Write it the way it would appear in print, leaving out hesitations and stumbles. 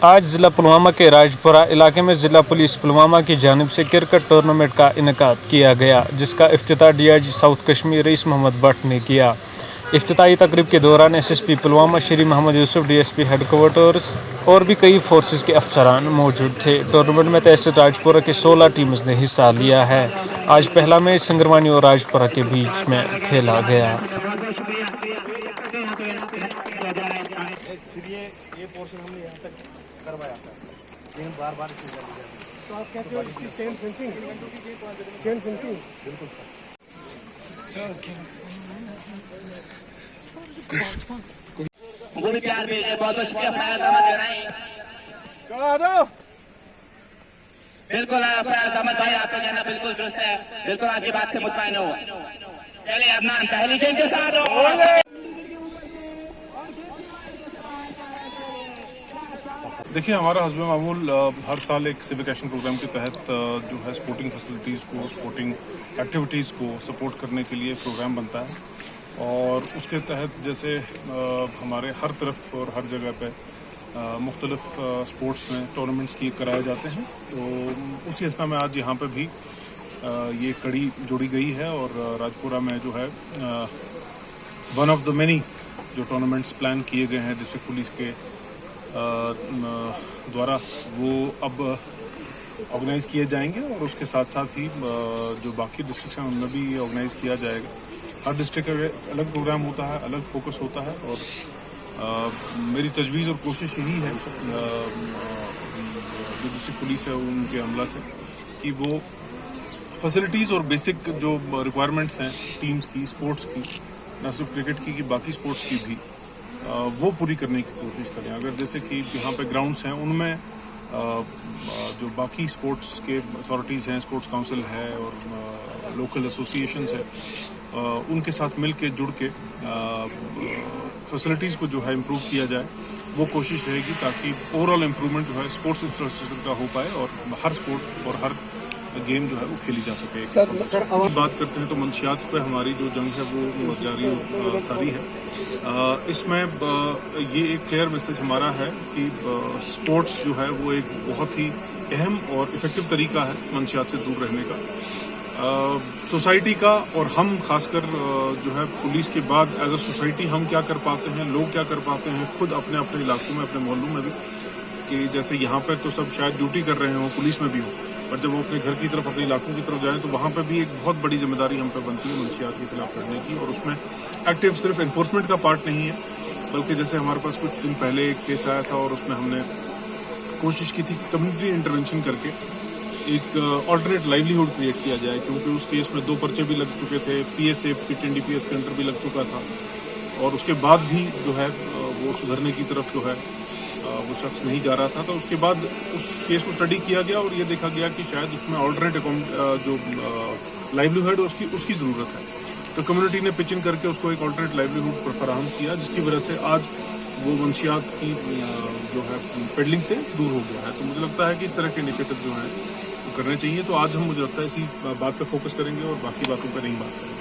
आज ज़िला पुलवामा के राजपुरा इलाके में ज़िला पुलिस पुलवामा की जानिब से क्रिकेट टूर्नामेंट का इनेकाद किया गया, जिसका इफ्तिताह डीआईजी साउथ कश्मीर रईस मोहम्मद भट्ट ने किया। इफ्तिताही तकरीब के दौरान SSP Pulwama Shri Mohammad Yusuf, DSP headquarters और भी कई फोर्सेस के अफसरान मौजूद थे। टूर्नामेंट में तहसील राजपुरा के 16 टीम्स ने हिस्सा लिया है। आज पहला मैच संगरवानी और राजपुरा के बीच में खेला गया। ये पोर्शन हमने यहाँ तक करवाया था, लेकिन बार-बार इसे कर दिया। तो आप कहते हो कि चेन फेंसिंग बिल्कुल सर। वो भी प्यार मिल गया, बहुत बहुत शुक्रिया फयाज अहमद गनाई। चला दो बिल्कुल फयाज अहमद भाई, आपका कहना बिल्कुल दुरुस्त है, बिल्कुल आपकी बात से मुतमईन हो। चलिए अपना पहली गेंद के साथ देखिए, हमारा हस्ब मामूल हर साल एक सिविक एक्शन प्रोग्राम के तहत जो है स्पोर्टिंग फैसिलिटीज़ को, स्पोर्टिंग एक्टिविटीज़ को सपोर्ट करने के लिए प्रोग्राम बनता है। और उसके तहत जैसे हमारे हर तरफ और हर जगह पे मुख्तलिफ स्पोर्ट्स में टूर्नामेंट्स कराए जाते हैं। तो उसी असना में आज यहाँ पे भी ये कड़ी जोड़ी गई है और राजपुरा में जो है वन ऑफ द मेनी जो टूर्नामेंट्स प्लान किए गए हैं डिस्ट्रिक्ट पुलिस के द्वारा, वो अब ऑर्गेनाइज़ किए जाएंगे और उसके साथ साथ ही जो बाकी डिस्ट्रिक्ट हैं उनमें भी ऑर्गेनाइज़ किया जाएगा। हर डिस्ट्रिक्ट का अलग प्रोग्राम होता है, अलग फोकस होता है और मेरी तजवीज़ और कोशिश यही है जो डिस्ट्रिक्ट पुलिस है उनके अमला से कि वो फैसिलिटीज़ और बेसिक जो रिक्वायरमेंट्स हैं टीम्स की, स्पोर्ट्स की, न सिर्फ क्रिकेट की बाकी स्पोर्ट्स की भी वो पूरी करने की कोशिश करें। अगर जैसे कि यहाँ पे ग्राउंड्स हैं उनमें जो बाकी स्पोर्ट्स के अथॉरिटीज़ हैं, स्पोर्ट्स काउंसिल है और लोकल एसोसिएशंस है, उनके साथ मिल के जुड़ के फैसिलिटीज़ को जो है इम्प्रूव किया जाए, वो कोशिश रहेगी ताकि ओवरऑल इम्प्रूवमेंट जो है स्पोर्ट्स इंफ्रास्ट्रक्चर का हो पाए और हर स्पोर्ट और हर गेम जो है वो खेली जा सके। सर बात करते हैं तो मंशियात पे हमारी जो जंग है वो जारी सारी है। इसमें ये एक क्लियर मैसेज हमारा है कि स्पोर्ट्स जो है वो एक बहुत ही अहम और इफेक्टिव तरीका है मंशियात से दूर रहने का। सोसाइटी का और हम खासकर जो है पुलिस के बाद एज अ सोसाइटी हम क्या कर पाते हैं, लोग क्या कर पाते हैं खुद अपने अपने इलाकों में, अपने मोहल्लों में भी, कि जैसे यहाँ पर तो सब शायद ड्यूटी कर रहे हों, पुलिस में भी हो, और जब वो अपने घर की तरफ, अपने इलाकों की तरफ जाएं तो वहाँ पे भी एक बहुत बड़ी जिम्मेदारी हम पे बनती है मंशियात के खिलाफ लड़ने की। और उसमें एक्टिव सिर्फ इन्फोर्समेंट का पार्ट नहीं है, बल्कि जैसे हमारे पास कुछ दिन पहले एक केस आया था और उसमें हमने कोशिश की थी कि कम्युनिटी इंटरवेंशन करके एक ऑल्टरनेट लाइवलीहुड क्रिएट किया जाए, क्योंकि उस केस में 2 पर्चे भी लग चुके थे, PSA PTNDPS के अंडर भी लग चुका था और उसके बाद भी जो है वो सुधरने की तरफ जो है वो शख्स नहीं जा रहा था। तो उसके बाद उस केस को स्टडी किया गया और ये देखा गया कि शायद उसमें ऑल्टरनेट जो लाइवलीहुड उसकी ज़रूरत है। तो कम्युनिटी ने पिच इन करके उसको एक ऑल्टरनेट लाइवलीहुड फराहम किया, जिसकी वजह से आज वो मंशियात की जो है पेडलिंग से दूर हो गया है। तो मुझे लगता है कि इस तरह के इनिशिएटिव जो हैं वो करने चाहिए। तो आज हम, मुझे लगता है, इसी बात पर फोकस करेंगे और बाकी बातों पर नहीं बात करेंगे।